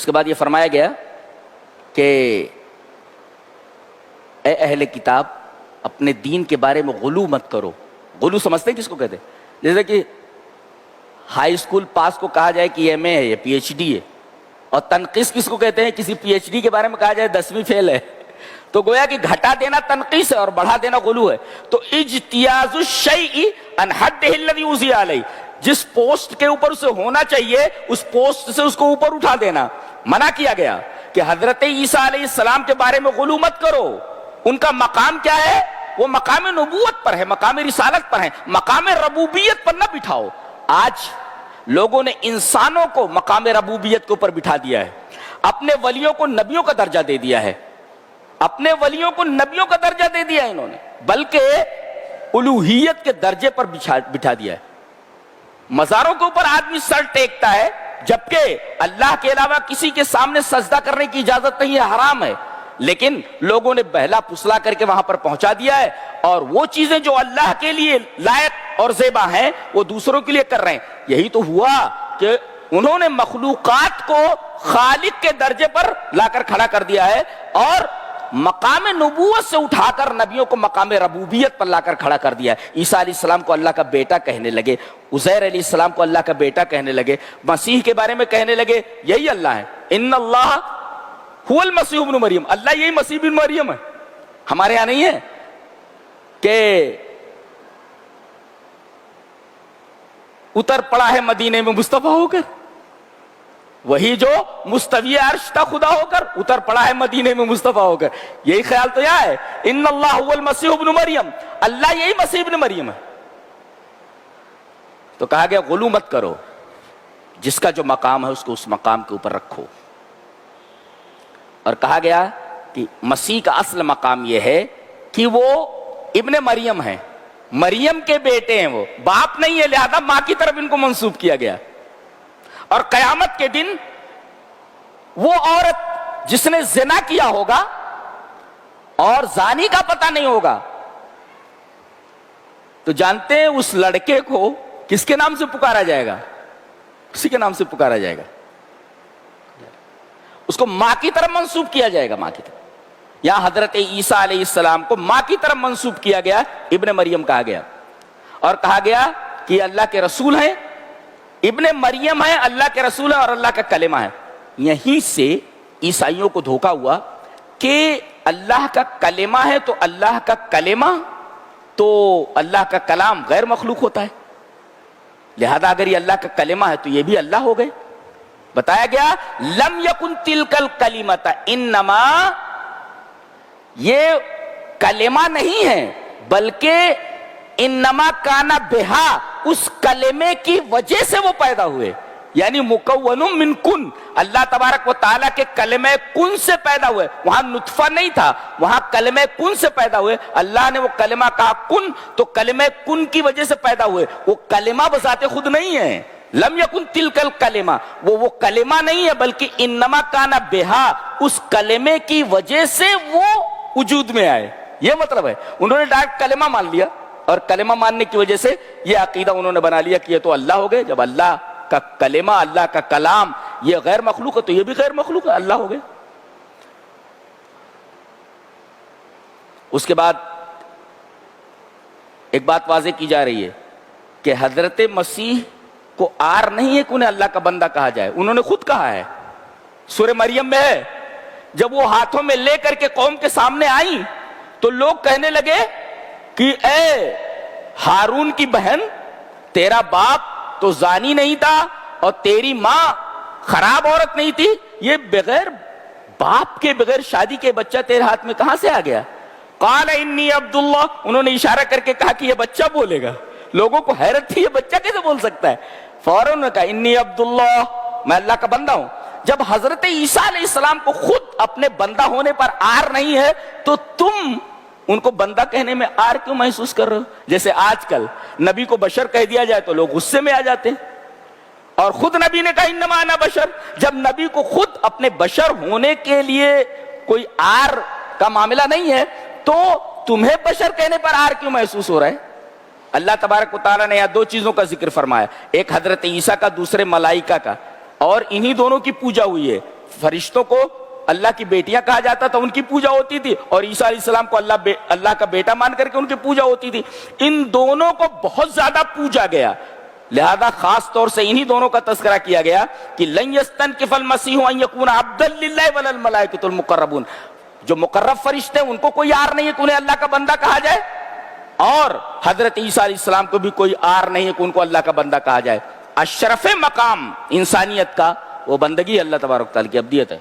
اس کے بعد یہ فرمایا گیا کہ اے اہل کتاب اپنے دین کے بارے میں غلو مت کرو. غلو سمجھتے ہیں کس کو کہتے ہیں؟ جیسے کہ ہائی اسکول پاس کو کہا جائے کہ ایم اے ہے یا پی ایچ ڈی ہے, اور تنقیص کس کو کہتے ہیں؟ کسی پی ایچ ڈی کے بارے میں کہا جائے 10ویں فیل ہے, تو گویا کہ گھٹا دینا تنقیص ہے اور بڑھا دینا غلو ہے. تو اجتیاز الشیء عن حدہ الذی اوصی علیہ, جس پوسٹ کے اوپر اسے ہونا چاہیے اس پوسٹ سے اس کو اوپر اٹھا دینا. منع کیا گیا کہ حضرت عیسیٰ علیہ السلام کے بارے میں غلو مت کرو. ان کا مقام کیا ہے؟ وہ مقام نبوت پر ہے, مقام رسالت پر ہے, مقام ربوبیت پر نہ بٹھاؤ. آج لوگوں نے انسانوں کو مقام ربوبیت کے اوپر بٹھا دیا ہے, اپنے ولیوں کو نبیوں کا درجہ دے دیا ہے, اپنے ولیوں کو نبیوں کا درجہ دے دیا ہے انہوں نے, بلکہ الوہیت کے درجے پر بٹھا دیا ہے. مزاروں کے اوپر آدمی سر ٹیکتا ہے جبکہ اللہ کے علاوہ کسی کے سامنے سجدہ کرنے کی اجازت نہیں ہے, حرام ہے, لیکن لوگوں نے بہلا پسلا کر کے وہاں پر پہنچا دیا ہے, اور وہ چیزیں جو اللہ کے لیے لائق اور زیبا ہیں وہ دوسروں کے لیے کر رہے ہیں. یہی تو ہوا کہ انہوں نے مخلوقات کو خالق کے درجے پر لا کر کھڑا کر دیا ہے, اور مقام نبوت سے اٹھا کر نبیوں کو مقام ربوبیت پر لا کر کھڑا کر دیا ہے. عیسیٰ علیہ السلام کو اللہ کا بیٹا کہنے لگے, عزیر علیہ السلام کو اللہ کا بیٹا کہنے لگے, مسیح کے بارے میں کہنے لگے یہی اللہ ہے, ان اللہ هو المسیح ابن مریم, اللہ یہی مسیح ابن مریم ہے. ہمارے ہاں نہیں ہے کہ اتر پڑا ہے مدینے میں مصطفیٰ ہو کر, وہی جو مستوی عرش تھا خدا ہو کر اتر پڑا ہے مدینے میں مصطفیٰ ہو کر. یہی خیال تو یہ ہے, ان اللہ هو المسیح ابن مریم, اللہ یہی مسیح ابن مریم ہے. تو کہا گیا غلو مت کرو, جس کا جو مقام ہے اس کو اس مقام کے اوپر رکھو. اور کہا گیا کہ مسیح کا اصل مقام یہ ہے کہ وہ ابن مریم ہے, مریم کے بیٹے ہیں, وہ باپ نہیں ہے, لہذا ماں کی طرف ان کو منسوب کیا گیا. اور قیامت کے دن وہ عورت جس نے زنا کیا ہوگا اور زانی کا پتہ نہیں ہوگا, تو جانتے ہیں اس لڑکے کو کس کے نام سے پکارا جائے گا؟ اسی کے نام سے پکارا جائے گا, اس کو ماں کی طرف منسوب کیا جائے گا, ماں کی طرف. یہاں حضرت عیسیٰ علیہ السلام کو ماں کی طرف منسوب کیا گیا, ابن مریم کہا گیا, اور کہا گیا کہ اللہ کے رسول ہیں, ابن مریم ہے, اللہ کے رسول ہے اور اللہ کا کلمہ ہے. یہیں سے عیسائیوں کو دھوکا ہوا کہ اللہ کا کلمہ ہے تو اللہ کا کلمہ تو اللہ کا کلام غیر مخلوق ہوتا ہے, لہذا اگر یہ اللہ کا کلمہ ہے تو یہ بھی اللہ ہو گئے. بتایا گیا لم یکن تلک الکلمۃ, انما یہ کلمہ نہیں ہے بلکہ انما کانا بہا, اس کلمے کی وجہ سے وہ پیدا ہوئے, یعنی مکون من کن, اللہ تبارک و تعالیٰ کے کلمہ کن سے پیدا ہوئے. وہاں نطفہ نہیں تھا, وہاں کلمہ کن سے پیدا ہوئے. اللہ نے وہ کلمہ کہا کن, تو کلمہ کن کی وجہ سے پیدا ہوئے, وہ کلمہ بذات خود نہیں ہے. لم یکن تلک الکلمہ, وہ کلمہ نہیں ہے بلکہ انما کانا بہا, اس کلمے کی وجہ سے وہ وجود میں آئے. یہ مطلب ہے, انہوں نے ڈائریکٹ کلمہ مان لیا, اور کلمہ ماننے کی وجہ سے یہ عقیدہ انہوں نے بنا لیا کہ یہ تو اللہ ہو گئے. جب اللہ کا کلمہ, اللہ کا کلام یہ غیر مخلوق ہے تو یہ بھی غیر مخلوق ہے, اللہ ہو گئے. اس کے بعد ایک بات واضح کی جا رہی ہے کہ حضرت مسیح کو آر نہیں ہے کہ انہیں اللہ کا بندہ کہا جائے. انہوں نے خود کہا ہے, سورہ مریم میں ہے, جب وہ ہاتھوں میں لے کر کے قوم کے سامنے آئیں تو لوگ کہنے لگے کہ اے ہارون کی بہن, تیرا باپ تو زانی نہیں تھا اور تیری ماں خراب عورت نہیں تھی, یہ بغیر باپ کے بغیر شادی کے بچہ تیرے ہاتھ میں کہاں سے آ گیا؟ قال انی عبداللہ, انہوں نے اشارہ کر کے کہا کہ یہ بچہ بولے گا. لوگوں کو حیرت تھی, یہ بچہ کیسے بول سکتا ہے؟ فوراً نے کہا انی عبداللہ, میں اللہ کا بندہ ہوں. جب حضرت عیسیٰ علیہ السلام کو خود اپنے بندہ ہونے پر آر نہیں ہے تو تم ان کو بندہ کہنے میں آر کیوں محسوس کر رہے ہو؟ جیسے آج کل نبی کو بشر کہہ دیا جائے تو لوگ غصے میں آ جاتے ہیں, اور خود نبی نے کہا انما انا بشر. جب نبی کو خود اپنے بشر ہونے کے لیے کوئی آر کا معاملہ نہیں ہے تو تمہیں بشر کہنے پر آر کیوں محسوس ہو رہا ہے؟ اللہ تبارک و تعالیٰ نے یہاں دو چیزوں کا ذکر فرمایا, ایک حضرت عیسیٰ کا, دوسرے ملائکہ کا, اور انہی دونوں کی پوجا ہوئی ہے. فرشتوں کو اللہ کی بیٹیاں کہا جاتا تھا، ان کی پوجا ہوتی تھی، اور عیسیٰ علیہ السلام کو اللہ کا بیٹا مان کر کے ان کی پوجا ہوتی تھی. ان دونوں کو بہت زیادہ پوجا گیا، لہذا خاص طور سے انہی دونوں کا تذکرہ کیا گیا کہ لن یستنکف المسیح ان یکون عبدا للہ ولا الملائکۃ المقربون. جو مقرب فرشتے ہیں ان کو کوئی عار نہیں ہے کہ انہیں اللہ کا بندہ کہا جائے، اور حضرت عیسیٰ علیہ السلام کو بھی کوئی عار نہیں ہے کہ ان کو اللہ کا بندہ کہا جائے. اشرف مقام انسانیت کا وہ بندگی اللہ تبارک تعالیٰ کی ابدیت ہے.